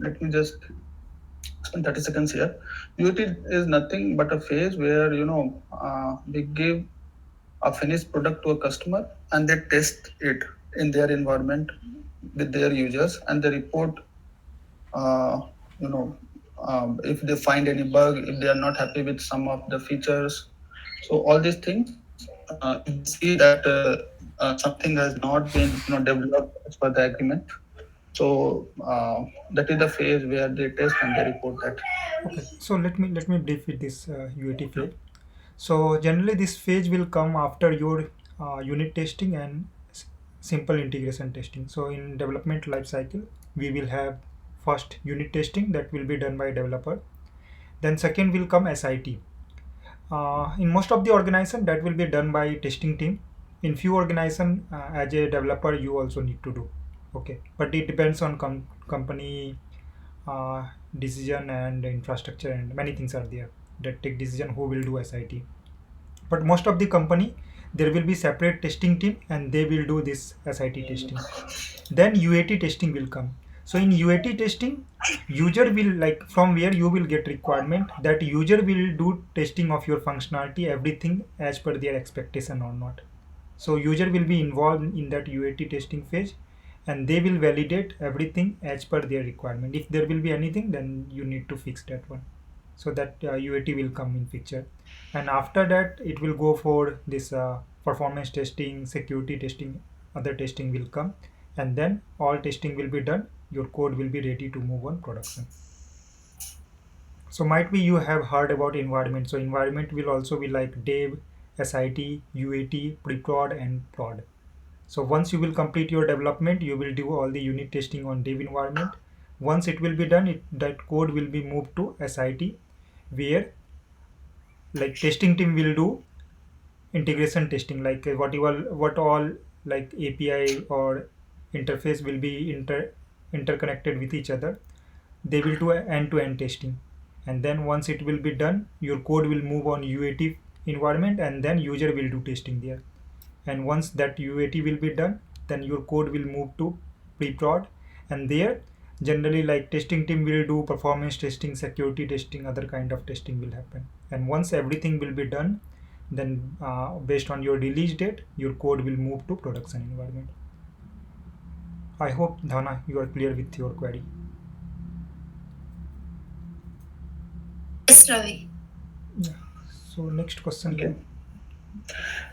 let me just spend 30 seconds here. UAT is nothing but a phase where we give a finished product to a customer and they test it in their environment with their users and they report uh, you know if they find any bug, if they are not happy with some of the features. So all these things, if they see that something has not been developed as per the agreement, so that is the phase where they test and they report that. Okay, so let me brief with this UAT phase. So generally, this phase will come after your unit testing and simple integration testing. So in development life cycle, we will have first unit testing that will be done by developer. Then second will come SIT. In most of the organization, that will be done by testing team. In few organization, as a developer, you also need to do. Okay, but it depends on company uh, decision and infrastructure and many things are there that take decision who will do SIT. But most of the company, there will be separate testing team and they will do this SIT testing. Then UAT testing will come. So in UAT testing, user will, like, from where you will get requirement that user will do testing of your functionality, everything as per their expectation or not. So user will be involved in that UAT testing phase and they will validate everything as per their requirement. If there will be anything, then you need to fix that one. So that UAT will come in picture. And after that, it will go for this performance testing, security testing, other testing will come. And then all testing will be done. Your code will be ready to move on production. So might be you have heard about environment. So environment will also be like dev, SIT, UAT, pre-prod and prod. So once you will complete your development, you will do all the unit testing on dev environment. Once it will be done, that code will be moved to SIT, where like testing team will do integration testing, like what all like API or interface will be interconnected with each other. They will do end-to-end testing, and then once it will be done, your code will move on UAT environment, and then user will do testing there. And once that UAT will be done, then your code will move to pre-prod, and there generally like testing team will do performance testing, security testing, other kind of testing will happen. And once everything will be done, then based on your release date, your code will move to production environment. I hope, Dhana, you are clear with your query. Yes, Ravi. Yeah. So next question, yeah. Okay.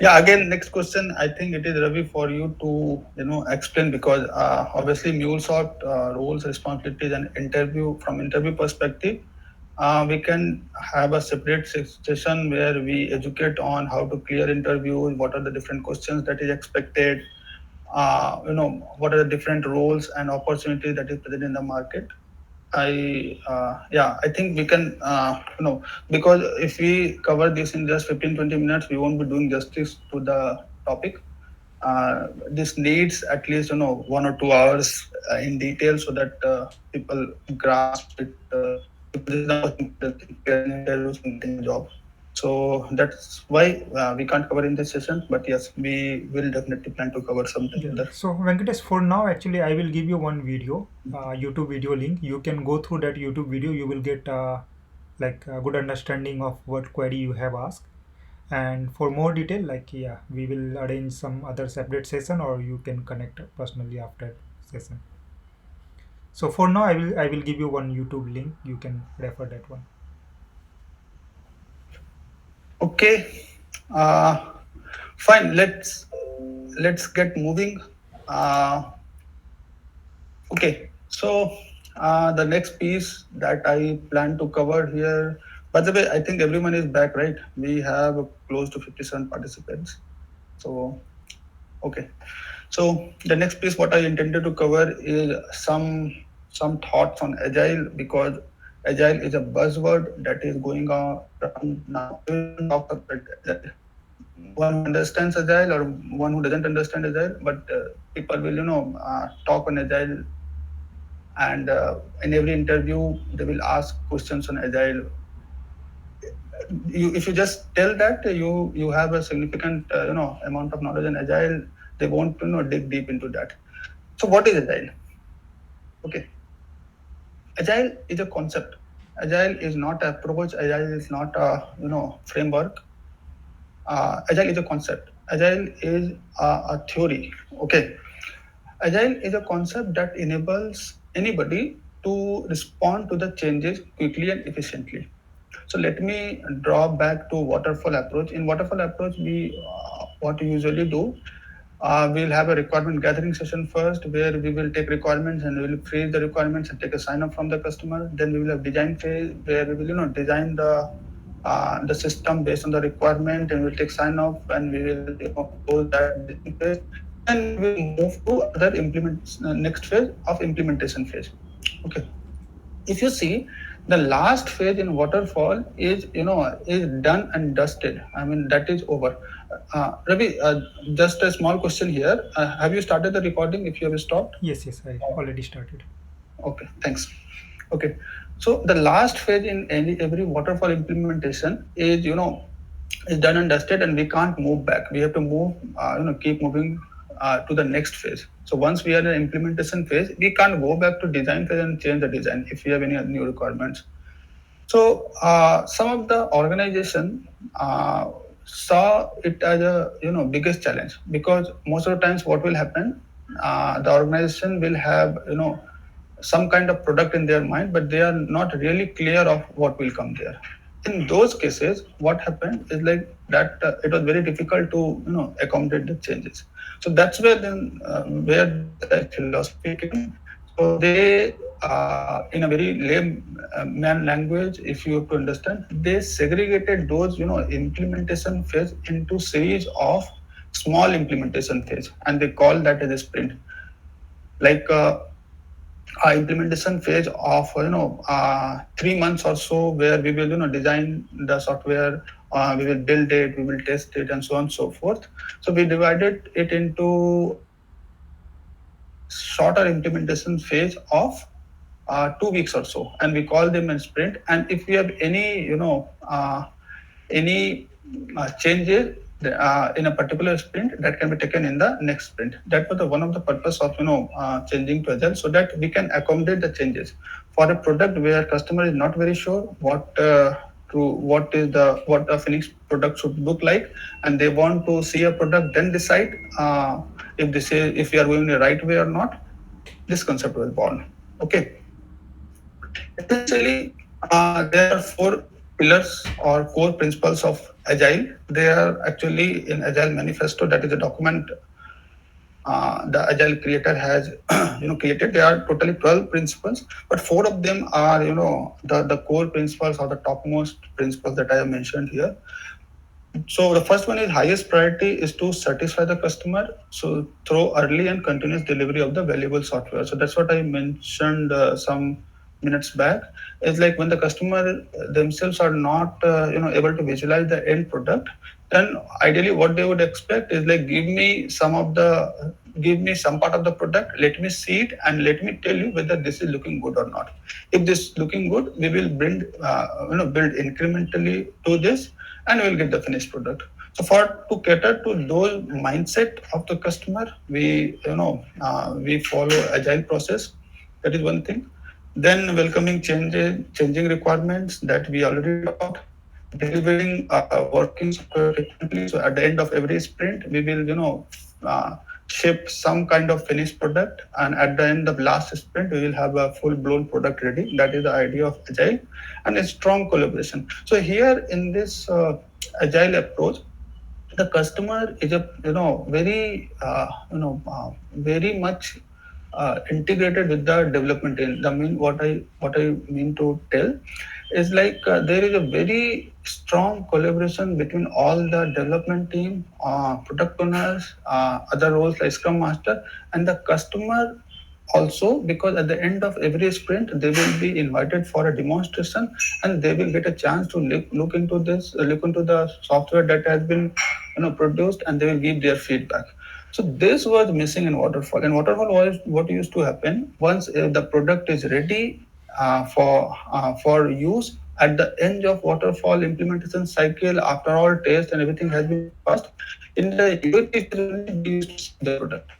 Yeah, again, next question. I think it is Ravi for you to explain, because obviously MuleSoft roles, responsibilities, and interview from interview perspective. We can have a separate session where we educate on how to clear interviews, what are the different questions that is expected, what are the different roles and opportunities that is present in the market. I think we can because if we cover this in just 15-20 minutes, we won't be doing justice to the topic. This needs at least 1 or 2 hours in detail, so that people grasp it, because this is the most important thing, clearing interviews and getting a job. So that's why we can't cover in this session, but yes, we will definitely plan to cover something Yeah. other. So Venkatesh, for now, actually, I will give you one video, YouTube video link. You can go through that YouTube video. You will get like a good understanding of what query you have asked. And for more detail, like, yeah, we will arrange some other separate session, or you can connect personally after session. So for now, I will give you one YouTube link. You can refer that one. Okay, uh, fine. Let's get moving. Uh, okay, so the next piece that I plan to cover here. By the way, I think everyone is back, right? We have close to 57 participants. So okay, so the next piece, what I intended to cover is some thoughts on agile, because agile is a buzzword that is going on around now. Everyone talks about agile. One who understands agile or one who doesn't understand agile, but people will talk on agile, and in every interview they will ask questions on agile. If you just tell that you have a significant amount of knowledge in agile, they won't dig deep into that. So what is agile? Okay, Agile is a concept. Agile is not a approach. Agile is not a framework. Agile is a concept. Agile is a theory. Okay, Agile is a concept that enables anybody to respond to the changes quickly and efficiently. So let me draw back to waterfall approach. In waterfall approach, we what we usually do, we'll have a requirement gathering session first, where we will take requirements and we will freeze the requirements and take a sign off from the customer. Then we will have design phase, where we will design the system based on the requirement, and we'll take sign off and we will close that design phase. Then we will move to other next phase of implementation phase. Okay, if you see, the last phase in waterfall is is done and dusted. I mean, that is over. Ravi, just a small question here. Have you started the recording? If you have stopped. Yes, yes, I already started. Okay, thanks. Okay, so the last phase in every waterfall implementation is is done and dusted, and we can't move back. We have to move, keep moving to the next phase. So once we are in the implementation phase, we can't go back to design phase and change the design if we have any new requirements. So some of the organization saw it as a biggest challenge, because most of the times what will happen, the organization will have some kind of product in their mind, but they are not really clear of what will come there. In those cases, what happened is like that it was very difficult to accommodate the changes. So that's where then where the philosophy came. So they, in a very layman language, if you have to understand, they segregated those implementation phase into series of small implementation phase, and they call that as a sprint. Like implementation phase of 3 months or so, where we will design the software, we will build it, we will test it, and so on and so forth. So we divided it into shorter implementation phase of 2 weeks or so, and we call them a sprint. And if we have any changes in a particular sprint, that can be taken in the next sprint. That was one of the purpose of changing to agile, so that we can accommodate the changes for a product where customer is not very sure what what the finished product should look like, and they want to see a product, then decide if we are going the right way or not. This concept was born. Okay, essentially, there are four pillars or core principles of agile. They are actually in Agile Manifesto, that is a document the agile creator has created. There are totally 12 principles, but four of them are the core principles or the topmost principles that I have mentioned here. So the first one is highest priority is to satisfy the customer, so through early and continuous delivery of the valuable software. So that's what I mentioned some minutes back. It's like when the customer themselves are not able to visualize the end product, then ideally what they would expect is like, give me some part of the product, let me see it, and let me tell you whether this is looking good or not. If this is looking good, we will build incrementally to this, and we'll get the finished product. So for to cater to those mindset of the customer, we follow agile process. That is one thing. Then welcoming changing requirements, that we already talked. Delivering working software frequently. So at the end of every sprint, we will ship some kind of finished product, and at the end of last sprint, we will have a full blown product ready. That is the idea of agile, and a strong collaboration. So here in this agile approach, the customer is a very much integrated with the development team. What I mean to tell is like there is a very strong collaboration between all the development team, product owners, other roles like Scrum Master, and the customer also, because at the end of every sprint they will be invited for a demonstration, and they will get a chance to look into the software that has been produced, and they will give their feedback. So this was missing in waterfall. In waterfall, was what used to happen once the product is ready for use. At the end of waterfall implementation cycle, after all tests and everything has been passed, in the UAT phase, we used to see the product.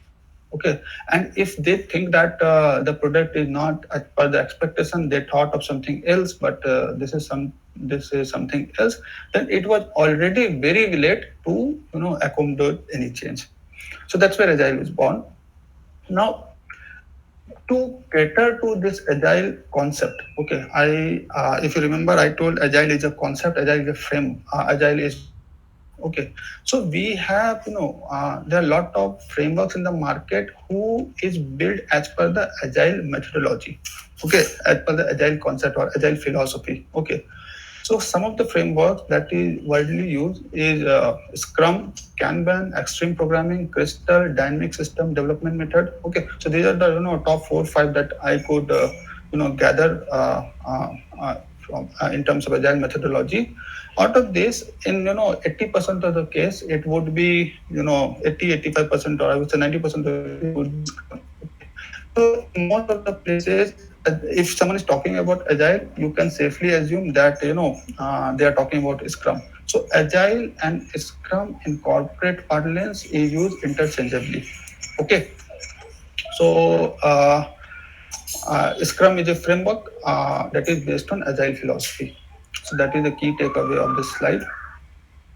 Okay, and if they think that the product is not as per the expectation, they thought of something else, but this is something else, then it was already very late to accommodate any change. So that's where agile is born. Now, to cater to this agile concept, okay, I if you remember, I told agile is a concept, agile is a frame, agile is okay. So we have, there are a lot of frameworks in the market who is built as per the agile methodology, okay, as per the agile concept or agile philosophy, okay. So some of the frameworks that is widely used is Scrum, Kanban, Extreme Programming, Crystal, Dynamic System Development Method. Okay, so these are the top 4 5 that I could gather from in terms of agile methodology. Out of this, in 80% of the case, it would be 80 85%, or I would say 90% of it would be Scrum. So in most of the places, if someone is talking about agile, you can safely assume that they are talking about Scrum. So agile and Scrum in corporate parlance is used interchangeably. Okay, so Scrum is a framework that is based on agile philosophy. So that is the key takeaway of this slide.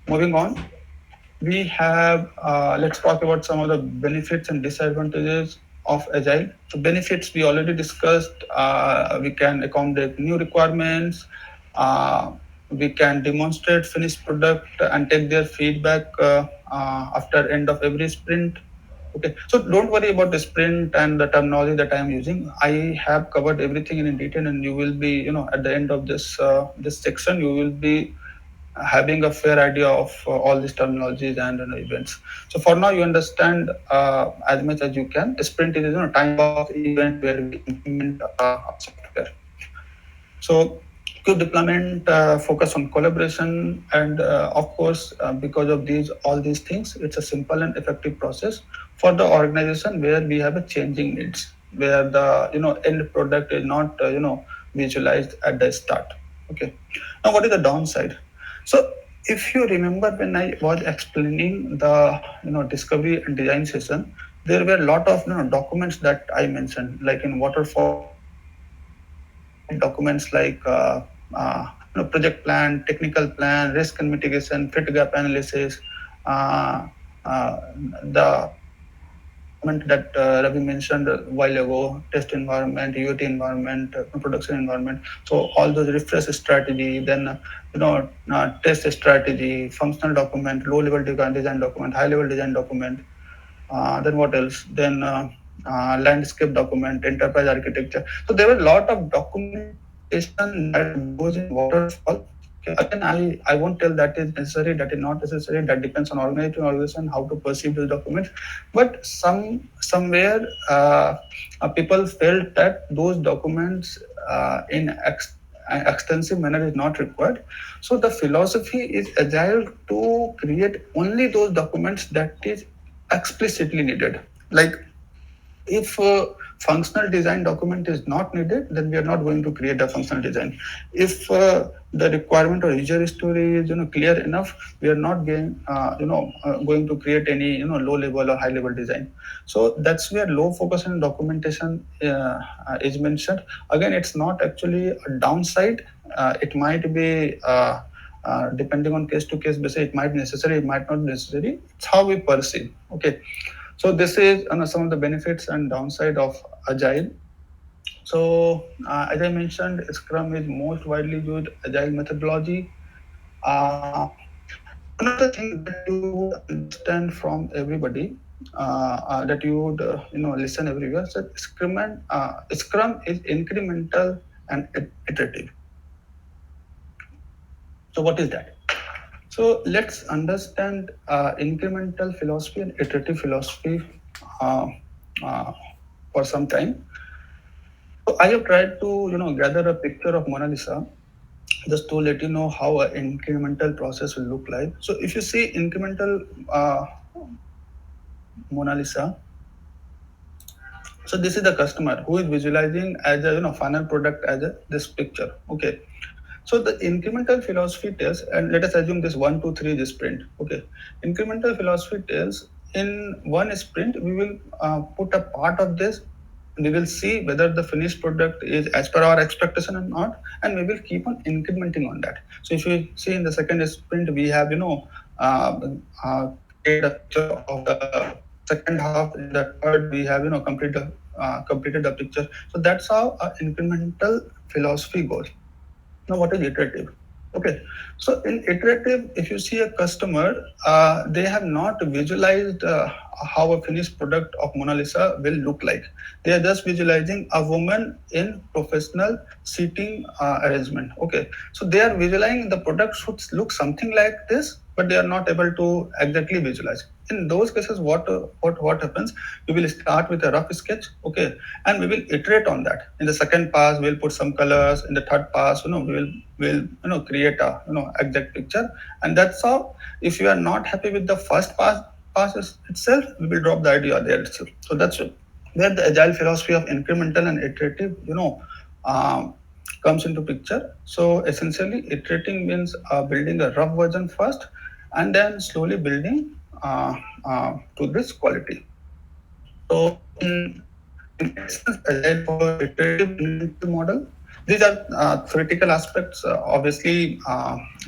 Moving on, we have let's talk about some of the benefits and disadvantages of agile. So benefits we already discussed. We can accommodate new requirements. uh, we can demonstrate finished product and take their feedback after end of every sprint. Okay, so don't worry about the sprint and the terminology that I am using. I have covered everything in detail, and you will be, at the end of this section, you will be having a fair idea of all these terminologies and events. So for now, you understand as much as you can. The sprint is time box event where we implement software. So good deployment, focus on collaboration, and of course, because of these all these things, it's a simple and effective process for the organization where we have a changing needs, where the end product is not visualized at the start. Okay. Now, what is the downside? So if you remember when I was explaining the discovery and design session, there were a lot of documents that I mentioned, like in waterfall documents like project plan, technical plan, risk and mitigation, fit gap analysis, uh, uh, the environment that Ravi mentioned a while ago, test environment, UAT environment, production environment. So all those refresh strategy, then test strategy, functional document, low level design document, high level design document. Then what else? Then landscape document, enterprise architecture. So there were a lot of documentation that goes in waterfall. Okay. Again, I won't tell that is necessary, that is not necessary. That depends on organization how to perceive those documents. But somewhere people felt that those documents in extensive manner is not required. So the philosophy is agile to create only those documents that is explicitly needed. Like if functional design document is not needed, then we are not going to create a functional design. If the requirement or user story is clear enough, we are not going to create any low level or high level design. So that's where low focus on documentation is mentioned. Again, it's not actually a downside. It might be depending on case to case basis, it might be necessary, it might not be necessary. It's how we perceive. Okay, so this is some of the benefits and downside of agile. So as I mentioned, Scrum is most widely used agile methodology. Uh, Another thing that you would understand from everybody, that you would listen everywhere. So Scrum is incremental and iterative. So what is that? So let's understand incremental philosophy and iterative philosophy uh, uh, for some time. So I have tried to gather a picture of Mona Lisa just to let you know how an incremental process will look like. So if you see incremental Mona Lisa, so this is the customer who is visualizing as a final product as this picture. Okay. So the incremental philosophy tells, and let us assume this 1, 2, 3 is sprint. Okay. Incremental philosophy tells in one sprint, we will put a part of this. We will see whether the finished product is as per our expectation or not, and we will keep on incrementing on that. So if you see in the second sprint, we have uh, created a picture of the second half. In the third, we have completed the picture. So that's how our incremental philosophy goes. Now, what is iterative? Okay, so in iterative, if you see a customer, they have not visualized how a finished product of Mona Lisa will look like. They are just visualizing a woman in professional seating arrangement. Okay, so they are visualizing the product should look something like this, but they are not able to exactly visualize. In those cases, what happens? We will start with a rough sketch, okay, and we will iterate on that. In the second pass, we'll put some colors. In the third pass, we'll create a exact picture, and that's how. If you are not happy with the first passes itself, we will drop the idea there itself. So that's where the agile philosophy of incremental and iterative, um, comes into picture. So essentially, iterating means building a rough version first, and then slowly building to this quality. So in essence, agile follow iterative incremental model. These are theoretical aspects. Obviously,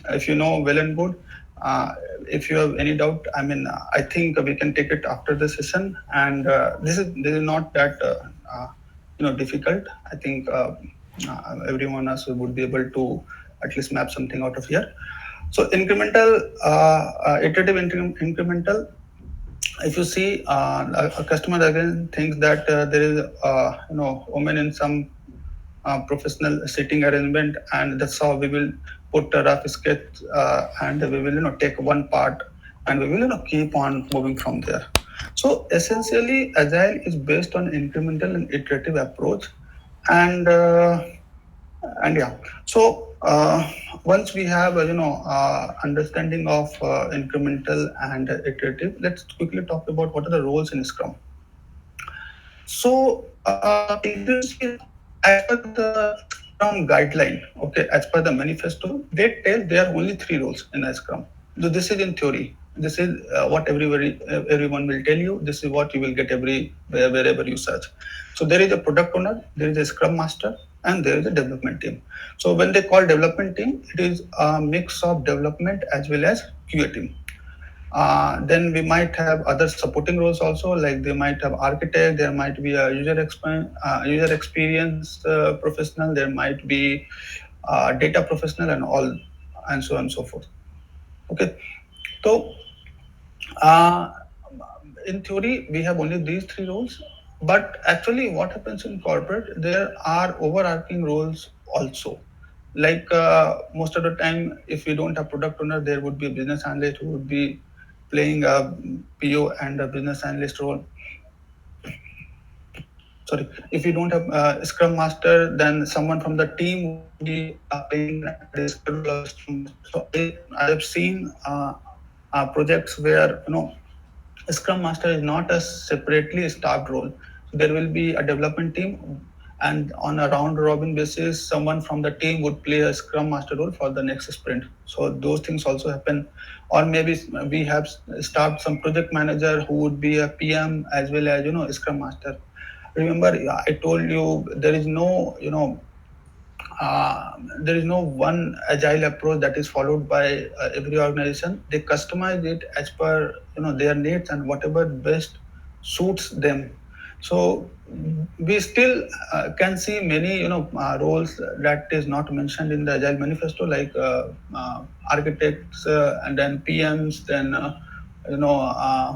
if you know well and good. Uh, if you have any doubt, I mean, I think we can take it after the session. And this is not that difficult. I think everyone else would be able to at least map something out of here. So incremental, incremental. If you see a customer again thinks that there is woman in some professional sitting arrangement, and that's how we will put a rough sketch, and we will take one part, and we will keep on moving from there. So essentially, agile is based on incremental and iterative approach, and yeah. So once we have understanding of incremental and iterative, let's quickly talk about what are the roles in Scrum. So if you see, as per the Scrum guideline, okay, as per the manifesto, they tell there are only three roles in a Scrum. So this is in theory. This is what everyone will tell you. This is what you will get wherever you search. So there is a product owner, there is a Scrum master, and there is a development team. So when they call development team, it is a mix of development as well as QA team. Then we might have other supporting roles also, like they might have architect, there might be a user experience professional, there might be data professional, and all, and so on and so forth. Okay, so uh, in theory we have only these three roles, but actually what happens in corporate, there are overarching roles also. Like most of the time, if we don't have product owner, there would be a business analyst who would be playing a PO and a business analyst role. Sorry, if you don't have a Scrum Master, then someone from the team would be playing this role. So I have seen projects where Scrum Master is not a separately staffed role. So there will be a development team, and on a round robin basis, someone from the team would play a Scrum Master role for the next sprint. So those things also happen. Or maybe we have staffed some project manager who would be a PM as well as Scrum Master. Remember, I told you there is no one agile approach that is followed by every organization. They customize it as per their needs and whatever best suits them. So we still can see many roles that is not mentioned in the agile manifesto, like architects, and then PMs, then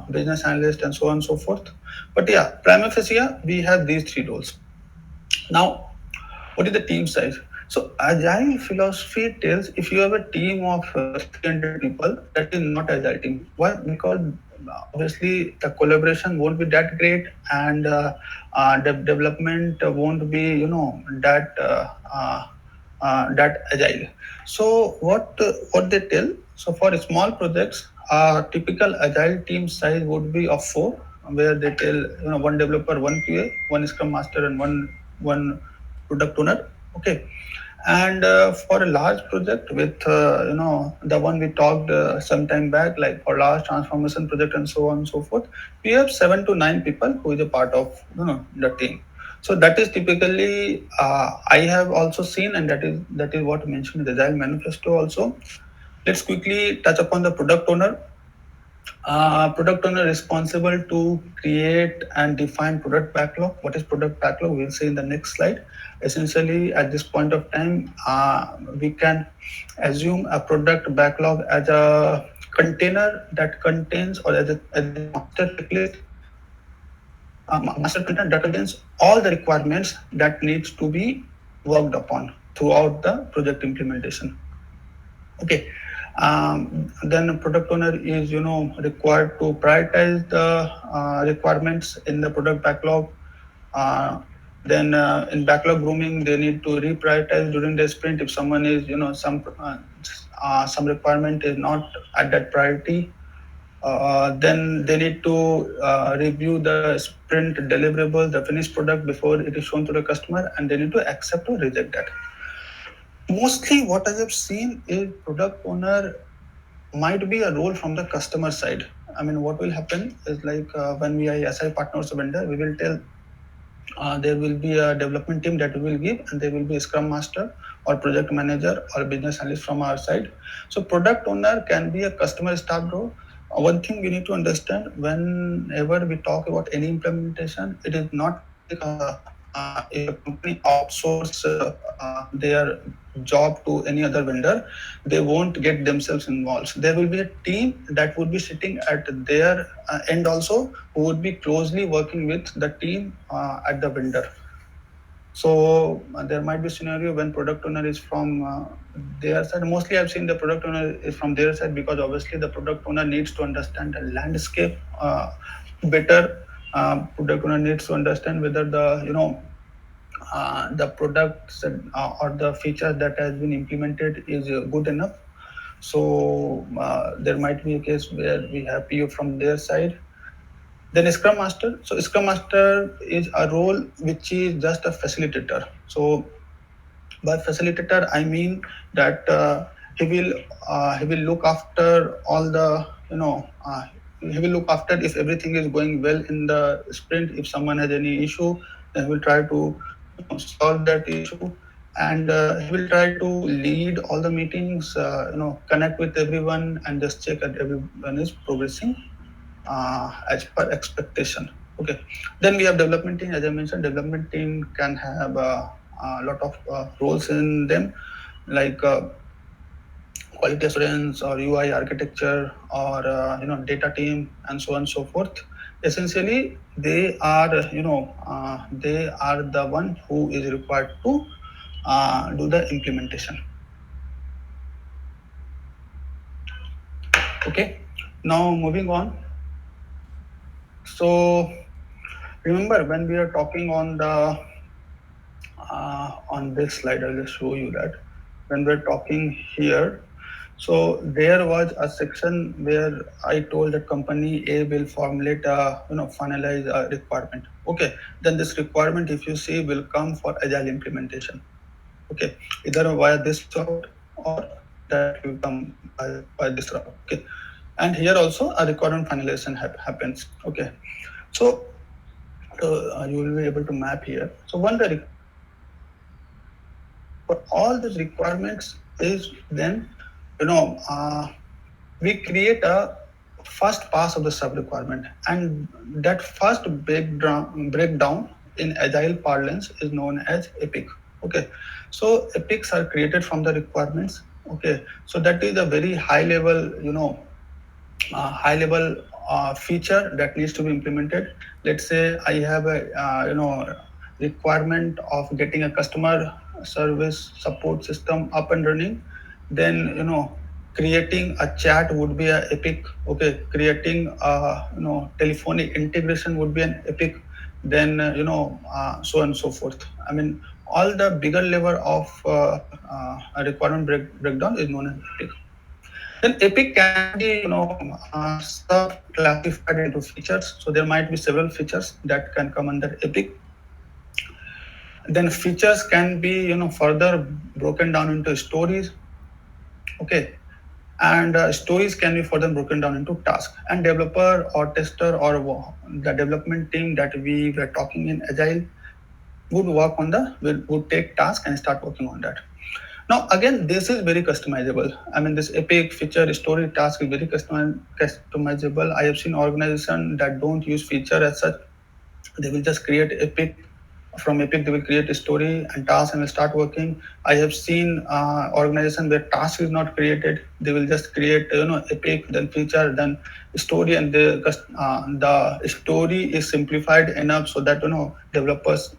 business analyst, and so on and so forth. But yeah, prima facie we have these three roles. Now, what is the team size? So agile philosophy tells if you have a team of 300 people, that is not agile team. Why? Because obviously the collaboration won't be that great, and the development won't be that agile. So what they tell? So for small projects, typical agile team size would be of four, where they tell one developer, one QA, one Scrum Master, and one product owner. Okay, And for a large project with the one we talked some time back, like for large transformation project and so on and so forth, we have 7 to 9 people who is a part of the team. So that is typically I have also seen, and that is what mentioned in the Agile Manifesto also. Let's quickly touch upon the product owner. Product owner responsible to create and define product backlog. What is product backlog? We'll see in the next slide. Essentially, at this point of time, we can assume a product backlog as a container that contains, or as a master checklist, master container that contains all the requirements that needs to be worked upon throughout the project implementation. Okay. Then product owner is required to prioritize the requirements in the product backlog. Uh, then in backlog grooming, they need to reprioritize during the sprint if someone is some requirement is not at that priority. Then they need to review the sprint deliverable, the finished product before it is shown to the customer, and they need to accept or reject that. Mostly, what I have seen is product owner might be a role from the customer side. I mean, what will happen is like when we are SI partners or vendor, we will tell there will be a development team that we will give, and there will be a scrum master or project manager or business analyst from our side. So product owner can be a customer staff role. One thing we need to understand whenever we talk about any implementation, it is not like if a company outsource their job to any other vendor, they won't get themselves involved. There will be a team that would be sitting at their end also, who would be closely working with the team at the vendor. So there might be a scenario when product owner is from their side. Mostly I've seen the product owner is from their side, because obviously the product owner needs to understand the landscape better. Product owner needs to understand whether the products or the feature that has been implemented is good enough. So there might be a case where we have PO from their side. Then Scrum Master. So Scrum Master is a role which is just a facilitator. So by facilitator, I mean that he will look after all the he will look after if everything is going well in the sprint. If someone has any issue, then he will try to solve that issue, and he will try to lead all the meetings. Connect with everyone and just check that everyone is progressing as per expectation. Okay. Then we have development team. As I mentioned, development team can have a lot of roles in them, like quality assurance or UI architecture or data team and so on and so forth. Essentially, they are the one who is required to do the implementation. Okay. Now moving on. So remember when we are talking on this slide, I'll just show you that when we're talking here. So there was a section where I told that company A will formulate finalize a requirement. Okay, then this requirement, if you see, will come for agile implementation. Okay, either via this route or that will come by this route. Okay, and here also a requirement finalization happens. Okay, so you will be able to map here. So one the for all the requirements is then you know uh, we create a first pass of the sub requirement, and that first breakdown in agile parlance is known as epic. Okay, so epics are created from the requirements. Okay, so that is a very high level high level feature that needs to be implemented. Let's say I have a requirement of getting a customer service support system up and running. Then creating a chat would be a epic. Okay, creating a telephonic integration would be an epic. Then so on and so forth. I mean, all the bigger level of a requirement breakdown is known as epic. Then epic can be sub classified into features. So there might be several features that can come under epic. Then features can be further broken down into stories. Okay, and stories can be further broken down into tasks, and developer or tester or the development team that we were talking in agile would work on the would take task and start working on that. Now again, this is very customizable. I mean, this epic feature story task is very customizable. I have seen organizations that don't use feature as such. They will just create epic. From epic they will create a story and task and will start working. I have seen organization where task is not created. They will just create epic, then feature, then story, and the story is simplified enough so that developers,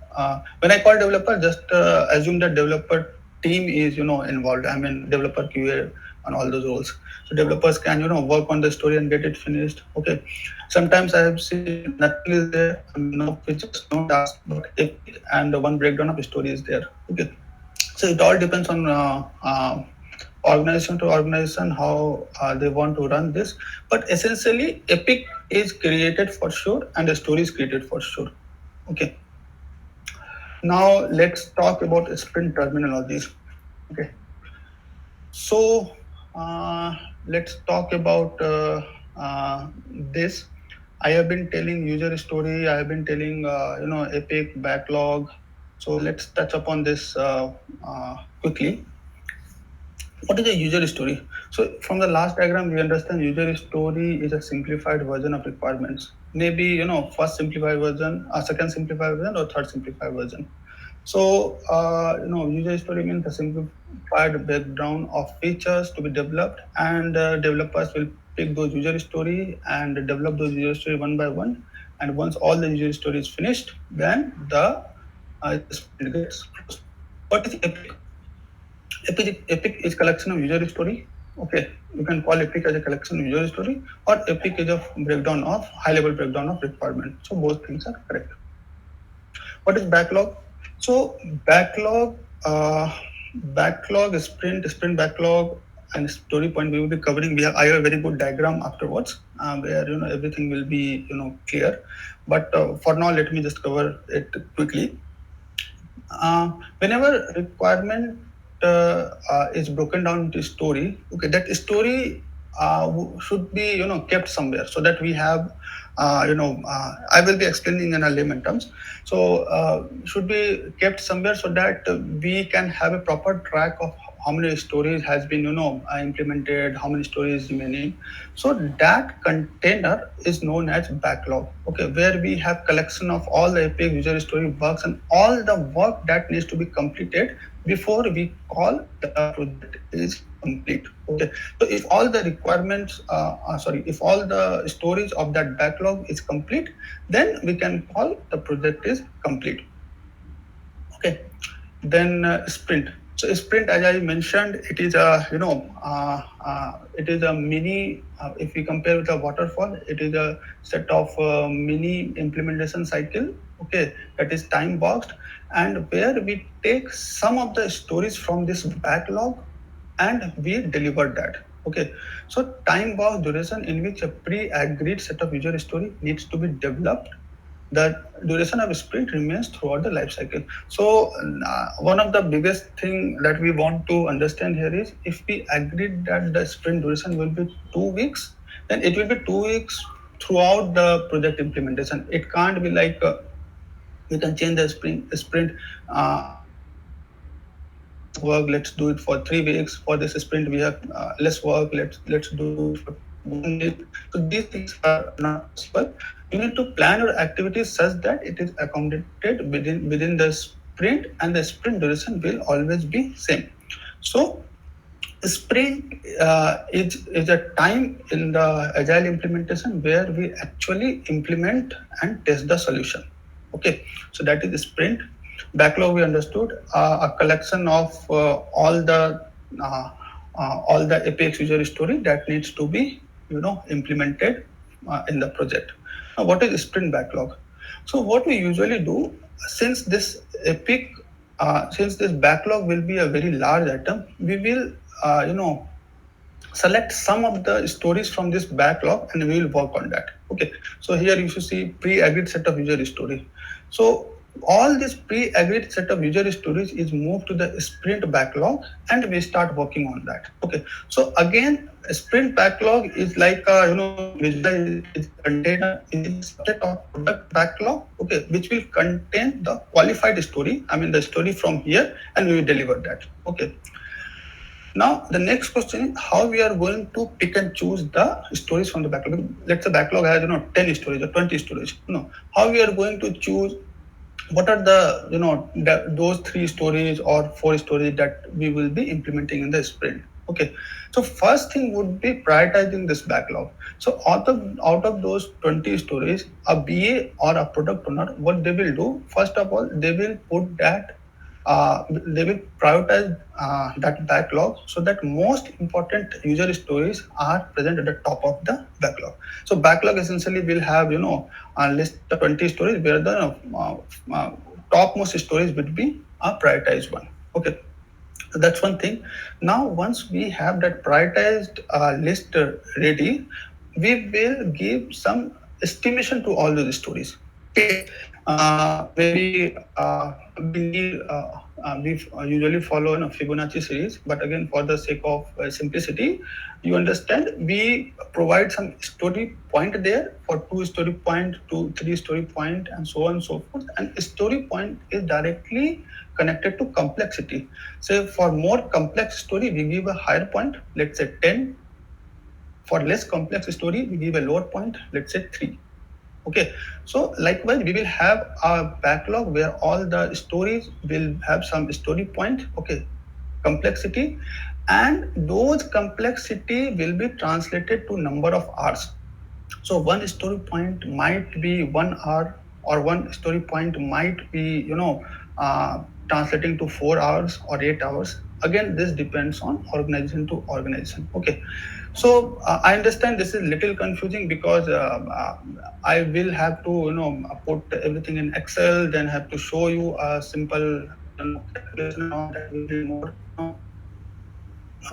when I call developer, just assume that developer team is involved. I mean, developer QA and all those roles. So developers can work on the story and get it finished. Okay, sometimes I have seen nothing is there. I mean, no features, no task, but epic and one breakdown of story is there. Okay, so it all depends on organization to organization how they want to run this. But essentially, epic is created for sure, and the story is created for sure. Okay, now let's talk about sprint terminologies. Okay, so let's talk about this. I have been telling user story. I have been telling epic backlog. So let's touch upon this quickly. What is a user story? So from the last diagram, we understand user story is a simplified version of requirements. Maybe first simplified version, second simplified version, or third simplified version. So user story means the simplified breakdown of features to be developed, and developers will pick those user story and develop those user story one by one. And once all the user story is finished, then the sprint gets closed. What is epic? Epic is collection of user story. Okay, you can call epic as a collection of user story, or epic is a breakdown of high level breakdown of requirement. So both things are correct. What is backlog? So backlog, sprint backlog, and story point we will be covering. I have a very good diagram afterwards where everything will be clear. But for now, let me just cover it quickly. Whenever requirement is broken down into story, okay, that story should be kept somewhere so that we have I will be explaining in a layman terms. So should be kept somewhere so that we can have a proper track of how many stories has been implemented, how many stories remaining. So that container is known as backlog. Okay, where we have collection of all the epic user story bugs and all the work that needs to be completed before we call the project is complete. Okay, so if all the requirements if all the storage of that backlog is complete, then we can call the project is complete. Okay, then sprint. So sprint, as I mentioned, it is a it is a mini. If we compare with a waterfall, it is a set of mini implementation cycle. Okay, that is time boxed, and where we take some of the stories from this backlog and we deliver that. Okay, so time box duration in which a pre-agreed set of user story needs to be developed. The duration of sprint remains throughout the life cycle. So one of the biggest thing that we want to understand here is, if we agreed that the sprint duration will be 2 weeks, then it will be 2 weeks throughout the project implementation. It can't be like we can change the sprint work, let's do it for 3 weeks. For this sprint we have less work, let's do it for 1 week. So these things are not possible. You need to plan your activities such that it is accommodated within the sprint, and the sprint duration will always be same. So sprint is a time in the agile implementation where we actually implement and test the solution. Okay, so that is the sprint. Backlog we understood, a collection of all the Apex user story that needs to be implemented in the project. Now, what is sprint backlog? So what we usually do, since this epic since this backlog will be a very large item, we will select some of the stories from this backlog and we will work on that. Okay, so here you should see pre-agreed set of user story. So all this pre-agreed set of user stories is moved to the sprint backlog, and we start working on that. Okay, so again, a sprint backlog is like is a container, is a subset of product backlog, okay, which will contain the qualified story, I mean the story from here, and we will deliver that. Okay, now the next question is how we are going to pick and choose the stories from the backlog. Let's say backlog has 10 stories or 20 stories. How we are going to choose what are the those 3 stories or 4 stories that we will be implementing in the sprint. Okay, so first thing would be prioritizing this backlog. So out of those 20 stories, a BA or a product owner, what they will do, first of all, they will put that they will prioritize that backlog so that most important user stories are present at the top of the backlog. So backlog essentially will have a list of 20 stories where the topmost stories would be a prioritized one. Okay, so that's one thing. Now once we have that prioritized list ready, we will give some estimation to all those stories. Okay, maybe we need we usually follow a Fibonacci series, but again, for the sake of simplicity, you understand, we provide some story point there for 2 story point, 3 story point, and so on and so forth. And story point is directly connected to complexity. So for more complex story, we give a higher point, let's say 10. For less complex story, we give a lower point, let's say 3. Okay, so likewise, we will have a backlog where all the stories will have some story point, okay, complexity, and those complexity will be translated to number of hours. So one story point might be 1 hour, or one story point might be, translating to 4 hours or 8 hours. Again, this depends on organization to organization. Okay, so I understand this is little confusing because I will have to, put everything in Excel, then have to show you a simple, calculation that will be more,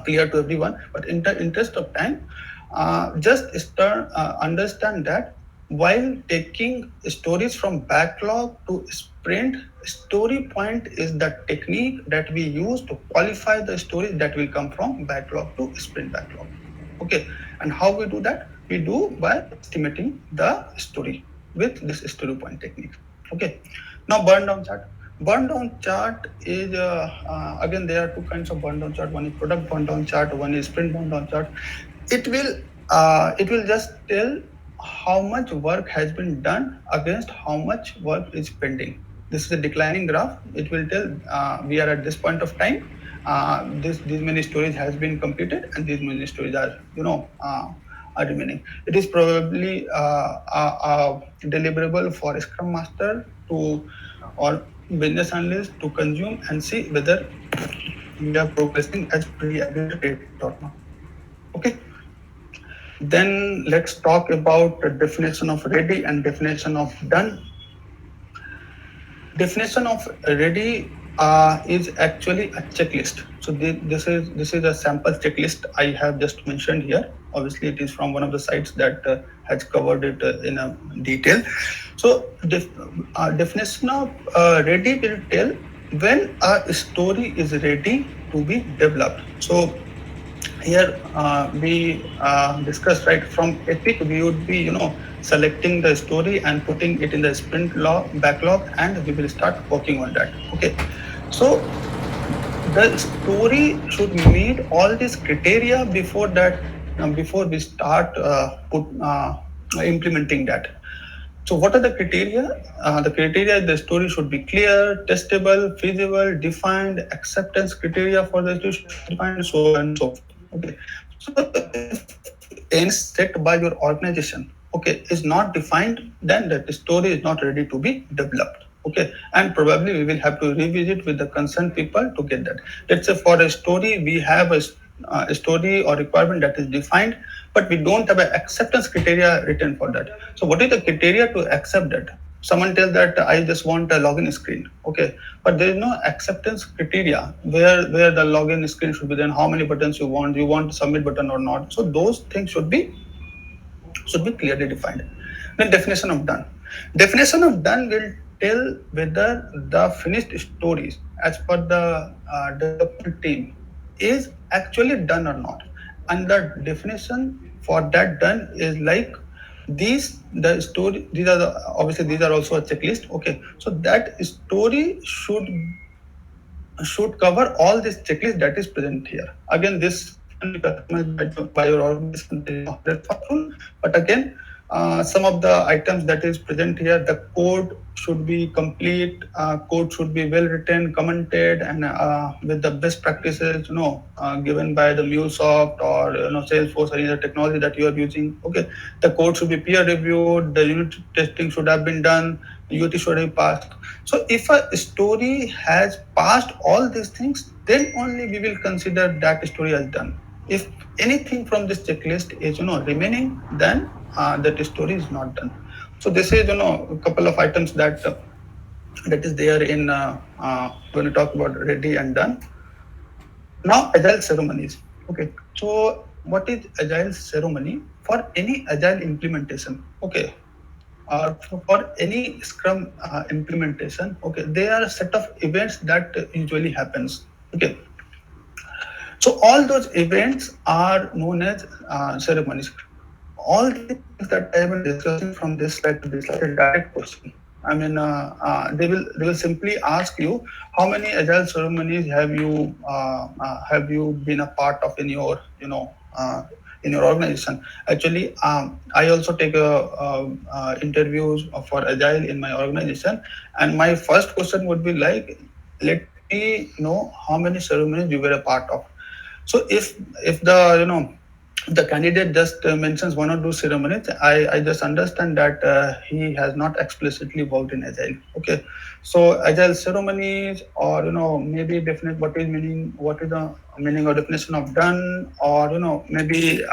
clear to everyone. But in the interest of time, just understand that while taking stories from backlog to sprint, story point is the technique that we use to qualify the stories that will come from backlog to sprint backlog. Okay, and how we do that? We do by estimating the story with this story point technique. Okay, now burn down chart. Burn down chart is again, there are two kinds of burn down chart. One is product burn down chart, one is sprint burn down chart. It will just tell how much work has been done against how much work is pending. This is a declining graph. It will tell we are at this point of time. These many stories has been completed, and these many stories are are remaining. It is probably a deliverable for Scrum Master to, or business analyst to consume and see whether we are progressing as pre-agreed or not. Okay. Then let's talk about the definition of ready and definition of done. Definition of ready is actually a checklist. So this is a sample checklist I have just mentioned here. Obviously, it is from one of the sites that has covered it in a detail. So definition of ready will tell when a story is ready to be developed. So here we discussed, right, from Epic we would be selecting the story and putting it in the sprint backlog, and we will start working on that. Okay, so the story should meet all these criteria before that, before we start implementing that. So what are the criteria? The criteria, the story should be clear, testable, feasible, defined, acceptance criteria for the story should be defined, so on and so forth. Okay. So if ends set by your organization, okay, is not defined, then that story is not ready to be developed. Okay, and probably we will have to revisit with the concerned people to get that. Let's say for a story we have a story or requirement that is defined, but we don't have an acceptance criteria written for that. So what is the criteria to accept that? Someone tells that I just want a login screen, okay, but there is no acceptance criteria where the login screen should be, then how many buttons you want submit button or not. So those things should be clearly defined. Then definition of done. Definition of done will tell whether the finished stories as per the development team is actually done or not. And the definition for that done is like these are obviously these are also a checklist. Okay, so that story should cover all this checklist that is present here. Again, this can be customized by your organization. There is no hard fast rule, but again, some of the items that is present here, the code should be complete. Code should be well written, commented, and with the best practices, given by the MuleSoft or Salesforce or any other technology that you are using. Okay, the code should be peer reviewed. The unit testing should have been done. UT should have passed. So if a story has passed all these things, then only we will consider that story as done. If anything from this checklist is remaining, then that story is not done. So this is a couple of items that is there in when we talk about ready and done. Now agile ceremonies. Okay, so what is agile ceremony for any agile implementation? Okay, for any Scrum implementation, okay, there are a set of events that usually happens. Okay, so all those events are known as ceremonies. All the things that I have been discussing from this slide to this slide, a direct question. I mean, they will simply ask you how many agile ceremonies have you been a part of in your organization. Actually, I also take interviews for agile in my organization, and my first question would be like, let me know how many ceremonies you were a part of. So if the candidate just mentions one or two ceremonies, I just understand that he has not explicitly worked in agile. Okay, so agile ceremonies, or maybe definite what is the meaning or definition of done, or maybe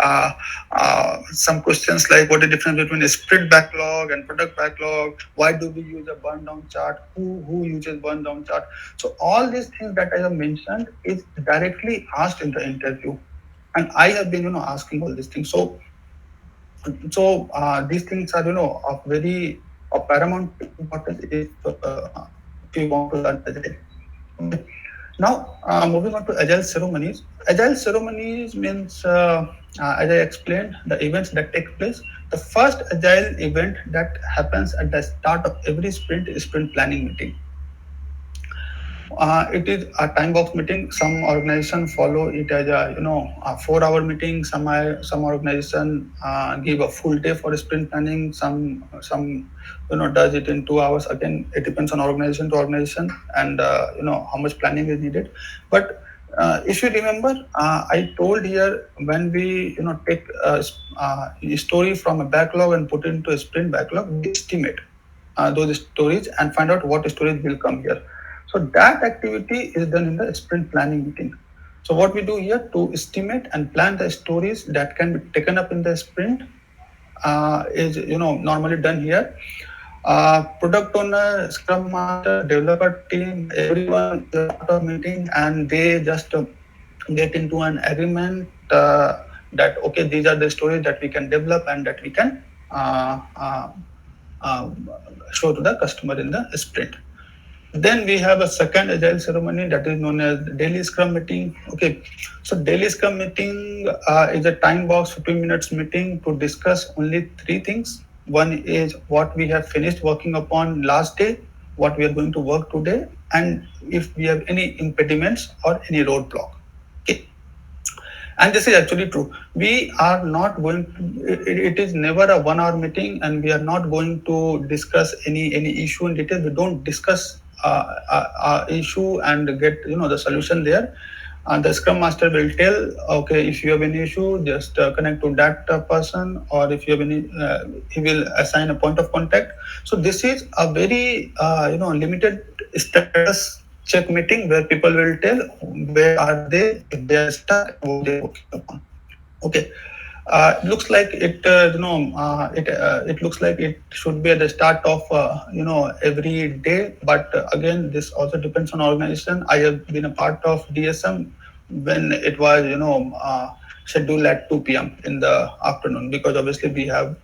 some questions like what is the difference between a sprint backlog and product backlog, why do we use a burn down chart, who uses burn down chart. So all these things that I have mentioned is directly asked in the interview, and I have been asking all these things. So these things are of very of paramount importance if you want to learn agile. Okay. Now moving on to agile ceremonies. Agile ceremonies means, as I explained, the events that take place. The first agile event that happens at the start of every sprint is sprint planning meeting. It is a time box meeting. Some organization follow it as a 4 hour meeting. Some organization give a full day for sprint planning. Some does it in 2 hours. Again, it depends on organization to organization, and how much planning is needed. But if you remember, I told here, when we take a story from a backlog and put it into a sprint backlog, we estimate those stories and find out what stories will come here. So that activity is done in the sprint planning meeting. So what we do here to estimate and plan the stories that can be taken up in the sprint is normally done here. Product owner, scrum master, developer team, everyone is part of meeting, and they just get into an agreement that okay, these are the stories that we can develop and that we can uh, show to the customer in the sprint. Then we have a second agile ceremony that is known as daily scrum meeting. Okay, so daily scrum meeting is a time box 15 minutes meeting to discuss only three things. One is what we have finished working upon last day, what we are going to work today, and if we have any impediments or any roadblock. Okay, and this is actually true. We are not going to, it is never a 1 hour meeting, and we are not going to discuss any issue in detail. We don't discuss issue and get the solution there. And the scrum master will tell, okay, if you have any issue, just connect to that person, or if you have any, he will assign a point of contact. So this is a very limited status check meeting where people will tell where are they, if they are stuck, what they are working upon. Okay. Looks like it looks like it should be at the start of every day, but again, this also depends on organization. I have been a part of DSM when it was scheduled at 2 p.m. in the afternoon, because obviously we have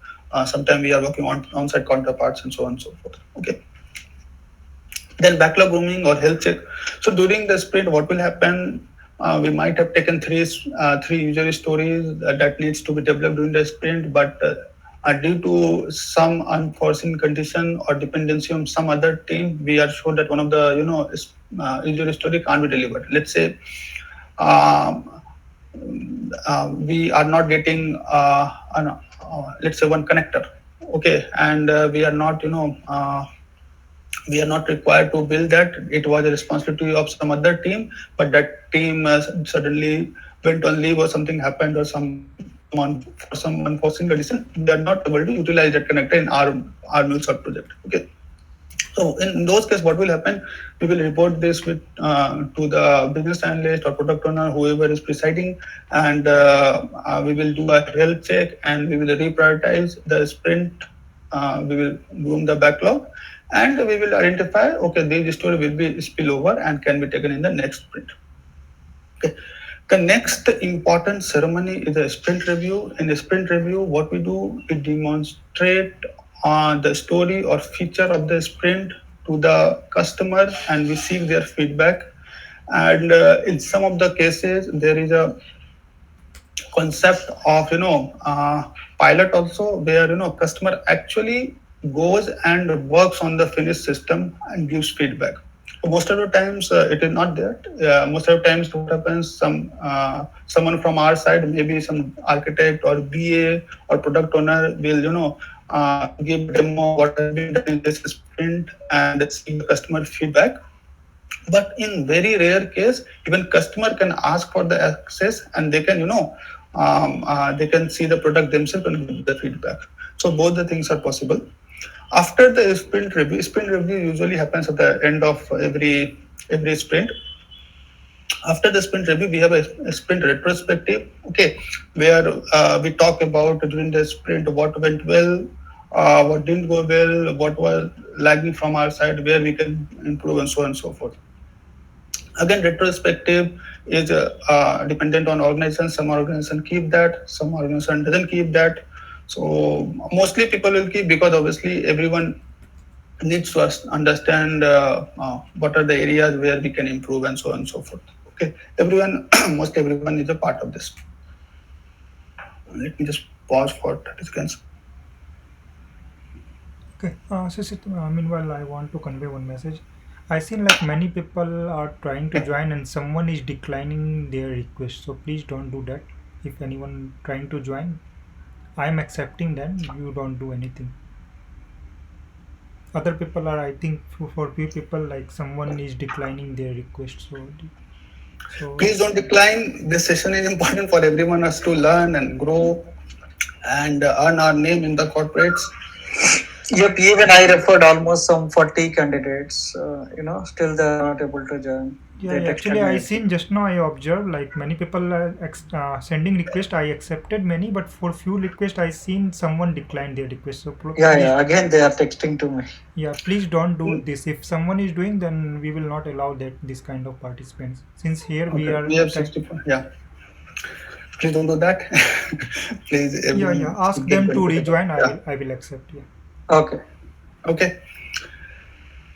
sometimes we are working on on-site counterparts and so on and so forth. Okay. Then backlog grooming or health check. So during the sprint, what will happen? We might have taken three user stories that needs to be developed during the sprint, but due to some unforeseen condition or dependency on some other team, we are sure that one of the user story can't be delivered. Let's say um, we are not getting let's say one connector, okay, and we are not required to build that. It was a responsibility of some other team, but that team suddenly went on leave or something happened or someone for some unforeseen condition, we are not able to utilize that connector in our MuleSoft project. Okay. So in those cases, what will happen? We will report this to the business analyst or product owner, whoever is presiding, and we will do a health check and we will reprioritize the sprint. We will groom the backlog, and we will identify, okay, this story will be spillover and can be taken in the next sprint. Okay. The next important ceremony is a sprint review. In a sprint review, what we do, we demonstrate the story or feature of the sprint to the customer and we seek their feedback. And in some of the cases, there is a concept of pilot also, where customer actually goes and works on the finished system and gives feedback. Most of the times it is not there. Most of the times what happens, someone from our side, maybe some architect or BA or product owner will give a demo what has been done in this sprint and see the customer feedback. But in very rare case, even customer can ask for the access and they can they can see the product themselves and give the feedback. So both the things are possible. After the sprint review usually happens at the end of every sprint. After the sprint review, we have a sprint retrospective, okay, where we talk about during the sprint what went well, what didn't go well, what was lagging from our side, where we can improve, and so on and so forth. Again, retrospective is dependent on organizations. Some organization keep that, some organization doesn't keep that. So mostly people will keep, because obviously everyone needs to understand what are the areas where we can improve and so on and so forth. Okay, everyone, most everyone is a part of this. Let me just pause for 30 seconds. Okay, meanwhile, I want to convey one message. I seen like many people are trying to join and someone is declining their request. So please don't do that. If anyone trying to join, I'm accepting them. You don't do anything. Other people are, I think, for few people, like someone is declining their request. So Please don't decline. This session is important for everyone us to learn and grow and earn our name in the corporates. Yep, even I referred almost some 40 candidates. Still they are not able to join. yeah, They yeah, texted actually, me. I seen just now. I observed like many people are sending request. I accepted many, but for few request, I seen someone decline their request. So Yeah, please, yeah. Again, they are texting to me. yeah, please don't do this. If someone is doing, then we will not allow that this kind of participants. Since here we Okay, are, we have 64. Yeah, please don't do that. Please, yeah, everyone yeah. Ask should get them to 20. rejoin. Yeah. I will accept. Yeah. Okay. Okay.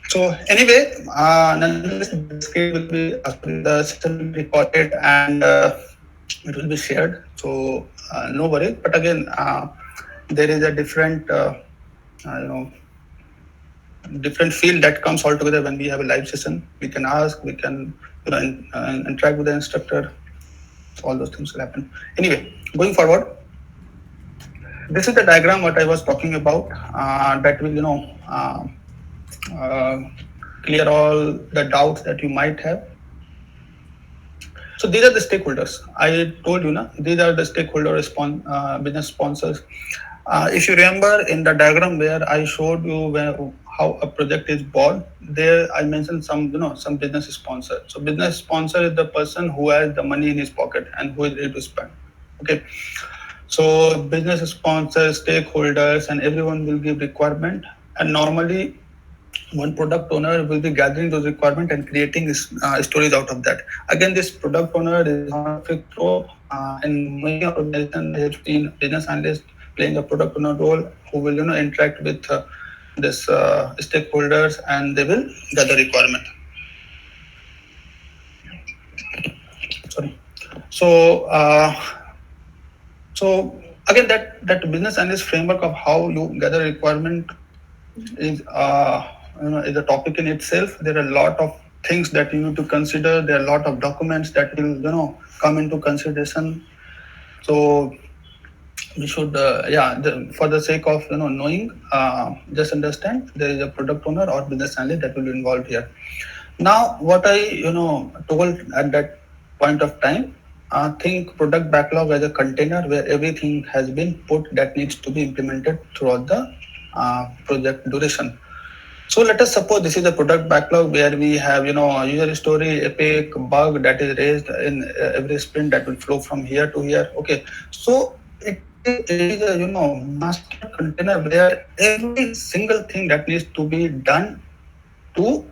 So anyway, nonetheless, the scale will be the session will be recorded and it will be shared. So no worries. But again, there is a different, you know, different feel that comes all together when we have a live session. We can ask, we can, interact with the instructor. All those things will happen. Anyway, going forward, this is the diagram what I was talking about. That will, uh, clear all the doubts that you might have. So these are the stakeholders. I told you, these are the stakeholder business sponsors. If you remember in the diagram where I showed you how a project is born, there I mentioned some business sponsor. So business sponsor is the person who has the money in his pocket and who is ready to spend. Okay. So business sponsors, stakeholders, and everyone will give requirement. And normally one product owner will be gathering those requirements and creating stories out of that. Again, this product owner is not a fixed role. In many organizations, I have seen business analysts playing a product owner role who will interact with this stakeholders, and they will gather requirement. Sorry. So so again, that business analyst framework of how you gather requirement is is a topic in itself. There are a lot of things that you need to consider. There are a lot of documents that will come into consideration. So we should for the sake of knowing, just understand there is a product owner or business analyst that will be involved here. Now what I told at that point of time, think product backlog as a container where everything has been put that needs to be implemented throughout the project duration. So let us suppose this is a product backlog where we have, a user story, epic, bug that is raised in every sprint that will flow from here to here. Okay, so it is a master container where every single thing that needs to be done to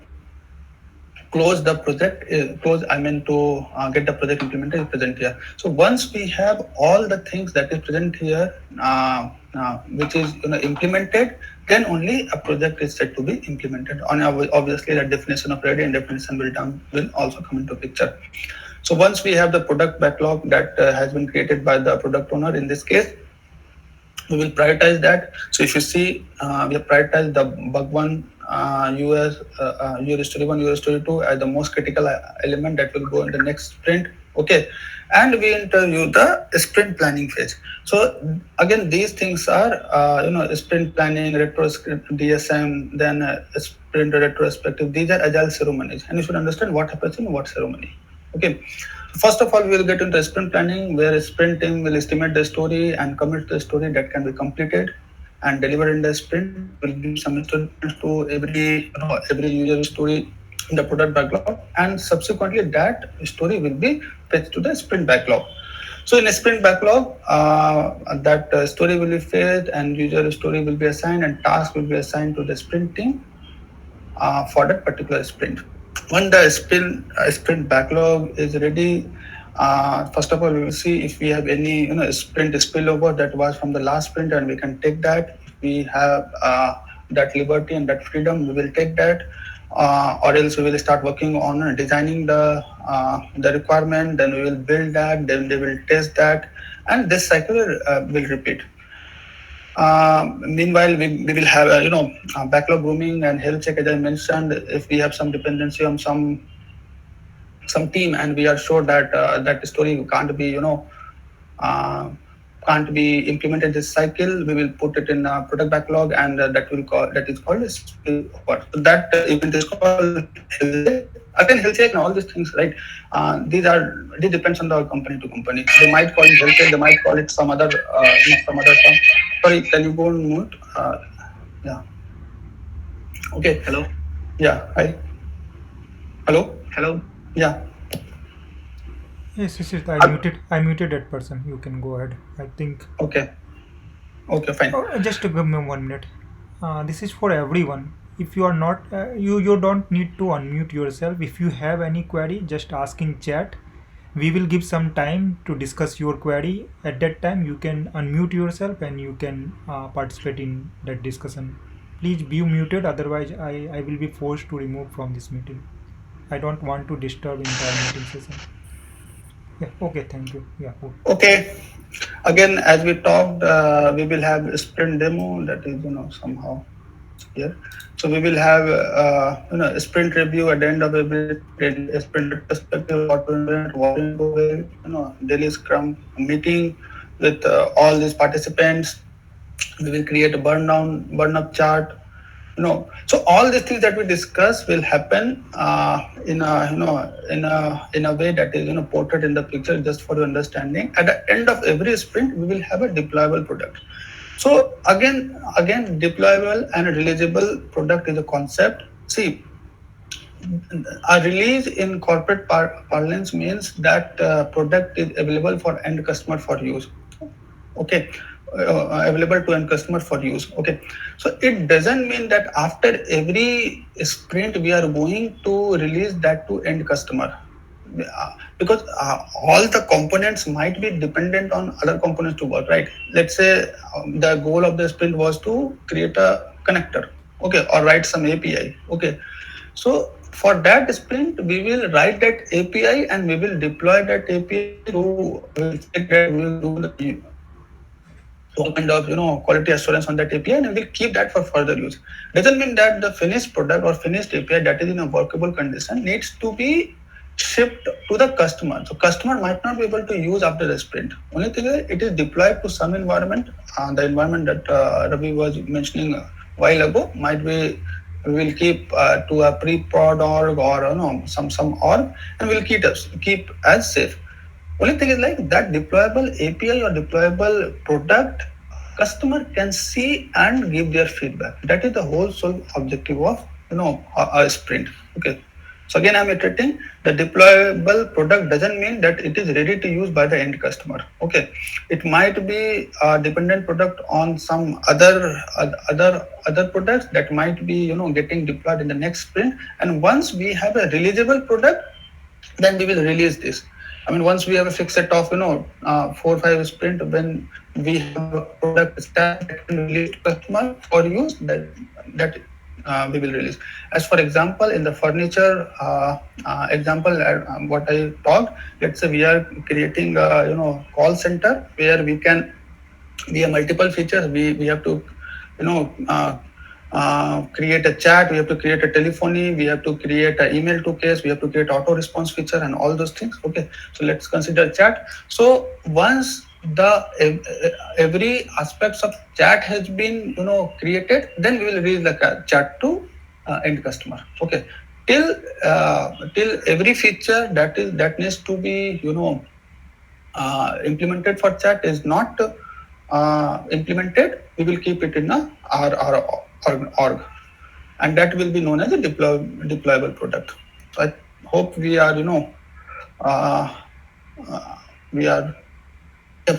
close the project, close, I mean to get the project implemented is present here. So once we have all the things that is present here, which is implemented, then only a project is said to be implemented. On obviously the definition of ready and definition will also come into picture. So once we have the product backlog that has been created by the product owner in this case, we will prioritize that. So if you see, we have prioritized the bug one, user story one, user story two as the most critical element that will go in the next sprint. Okay, and we enter you the sprint planning phase. So again, these things are sprint planning, retrospective, DSM, then sprint retrospective. These are agile ceremonies, and you should understand what happens in what ceremony. Okay. First of all, we will get into sprint planning, where a sprint team will estimate the story and commit the story that can be completed and delivered in the sprint. Will give some instructions to every user story in the product backlog, and subsequently that story will be fetched to the sprint backlog. So in a sprint backlog, that story will be fetched, and user story will be assigned, and task will be assigned to the sprint team for that particular sprint. When the sprint backlog is ready, first of all, we will see if we have any sprint spillover that was from the last sprint, and we can take that. If we have that liberty and that freedom, we will take that, or else we will start working on designing the requirement. Then we will build that. Then they will test that, and this cycle will repeat. Meanwhile, we will have backlog grooming and health check, as I mentioned. If we have some dependency on some team, and we are sure that that story can't be implemented this cycle, we will put it in product backlog, and that is called a spillover. So that event is called health check. Again, health check and all these things, right? This depends on the company to company. They might call it health check. They might call it some other term. Sorry, can you go on mute? Yeah. Okay. Hello. Yeah. Hi. Hello. Hello. Yeah. Yes, yes, yes. I muted that person. You can go ahead. I think. Okay. Okay. Fine. Just give me 1 minute. This is for everyone. If you are not, you don't need to unmute yourself. If you have any query, just ask in chat. We will give some time to discuss your query. At that time, you can unmute yourself and you can participate in that discussion. Please be muted. Otherwise, I will be forced to remove from this meeting. I don't want to disturb entire meeting session. Yeah. Okay. Thank you. Yeah. Okay. Again, as we talked, we will have a sprint demo that is somehow here. So we will have a sprint review at the end of every sprint, a sprint retrospective, daily scrum meeting with all these participants. We will create a burn up chart. So all these things that we discuss will happen in a way that is portrayed in the picture, just for your understanding. At the end of every sprint, we will have a deployable product. So again, deployable and releasable product is a concept. See, a release in corporate parlance means that product is available for end customer for use. Okay. Available to end customer for use. Okay, so it doesn't mean that after every sprint we are going to release that to end customer, because all the components might be dependent on other components to work, right? Let's say the goal of the sprint was to create a connector. okay, or write some API. Okay, so for that sprint, we will write that API and we will deploy that API to, we'll check that, we will do the all kind of quality assurance on that API, and we will keep that for further use. Doesn't mean that the finished product or finished API that is in a workable condition needs to be shipped to the customer. So customer might not be able to use after the sprint. Only thing is it is deployed to some environment. The environment that Ravi was mentioning a while ago might be, we will keep to a pre-prod org or some org, and we'll keep as safe. Only thing is like that deployable API or deployable product, customer can see and give their feedback. That is the whole sole objective of a sprint. Okay. So again, I'm iterating. The deployable product doesn't mean that it is ready to use by the end customer. Okay, it might be a dependent product on some other products that might be getting deployed in the next sprint. And once we have a releasable product, then we will release this. I mean, once we have a fixed set of 4 or 5 sprint, when we have a product stack that can release to customer for use, that we will release. As for example, in the furniture example, what I talked, let's say we are creating a call center where we have multiple features. We have to create a chat, we have to create a telephony, we have to create an email to case, we have to create auto response feature and all those things. Okay, so let's consider chat. So once every aspects of chat has been created, then we will release the chat to end customer. Okay, till every feature that needs to be implemented for chat is not implemented, we will keep it in our org, and that will be known as a deployable product. So I hope we are we have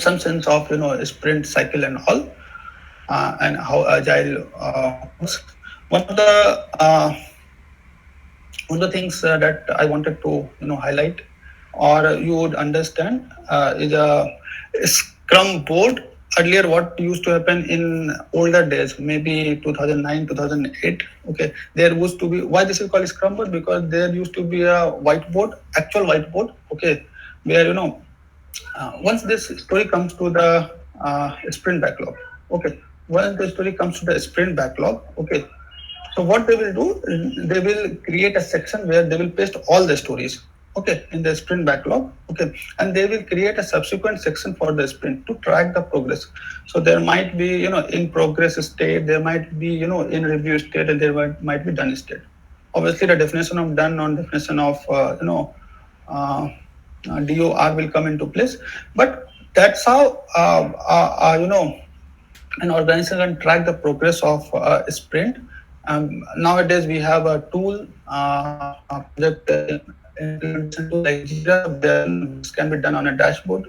some sense of sprint cycle and all, and how agile works. One of the things that I wanted to highlight, or you would understand, is a Scrum board. Earlier, what used to happen in older days, maybe 2009, 2008, okay, there used to be, why this is called Scrum board? Because there used to be a whiteboard, actual whiteboard, okay, where once this story comes to the sprint backlog, okay, once the story comes to the sprint backlog, okay, so what they will do, they will create a section where they will paste all the stories, okay, in the sprint backlog, okay, and they will create a subsequent section for the sprint to track the progress. So there might be in progress state, there might be in review state, and there might be done state. Obviously, the definition of done and definition of DOR will come into place, but that's how an organization can track the progress of a sprint. Nowadays, we have a tool, project implementation tool like Jira, then this can be done on a dashboard.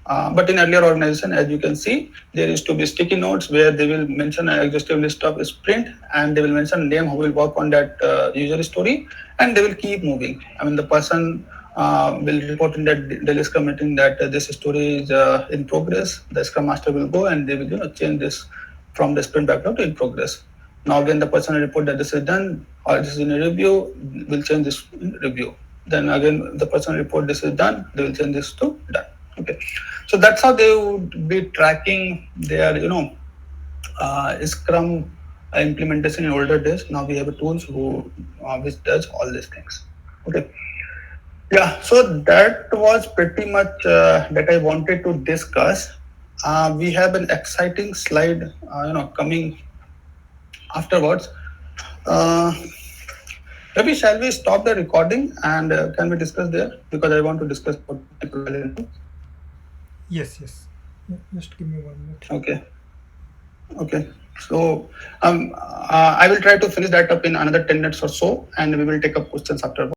But in earlier organization, as you can see, there used to be sticky notes where they will mention an exhaustive list of sprint, and they will mention name who will work on that user story, and they will keep moving. I mean, the person will report in that daily Scrum meeting that this story is in progress. The Scrum Master will go and they will change this from the sprint backlog to in progress. Now again, the person will report that this is done or this is in a review. Will change this in review. Then again, the person will report this is done. They will change this to done. Okay, so that's how they would be tracking their Scrum implementation in older days. Now we have a tools which does all these things. Okay. Yeah, so that was pretty much that I wanted to discuss. We have an exciting slide, coming afterwards. Maybe shall we stop the recording and can we discuss there? Because I want to discuss about technical. Yes, yes. Yeah, just give me 1 minute. Okay. Okay. So I will try to finish that up in another 10 minutes or so, and we will take up questions after.